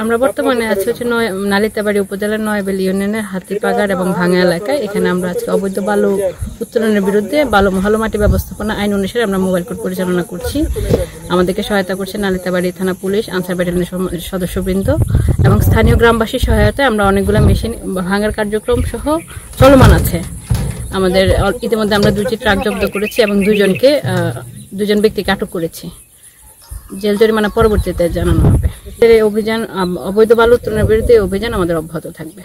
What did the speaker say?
আমরা বর্তমানে আছি হচ্ছে নালিতাবাড়ি উপজেলার নয়াবেল ইউনিয়নের হাতিপাগাড় এবং ভাঙা এলাকায়। এখানে আমরা আজকে অবৈধ বালু উত্তোলনের বিরুদ্ধে ভালো মাটি ব্যবস্থাপনা আইন অনুসারে আমরা মোবাইল কোর্ট পরিচালনা করছি। আমাদেরকে সহায়তা করছে নালিতাবাড়ি থানা পুলিশ, আনসার ব্যাটালিয়নের সদস্যবৃন্দ এবং স্থানীয় গ্রামবাসীর সহায়তায় আমরা অনেকগুলো মেশিন ভাঙার কার্যক্রম সহ চলমান আছে। আমাদের ইতিমধ্যে আমরা 2টি ট্রাক জব্দ করেছি এবং দুজন ব্যক্তিকে আটক করেছি। জেল জরিমানা পরবর্তীতে জানানো হবে। এই অভিযান অবৈধ বালু উত্তোলনের বিরুদ্ধে অভিযান আমাদের অব্যাহত থাকবে।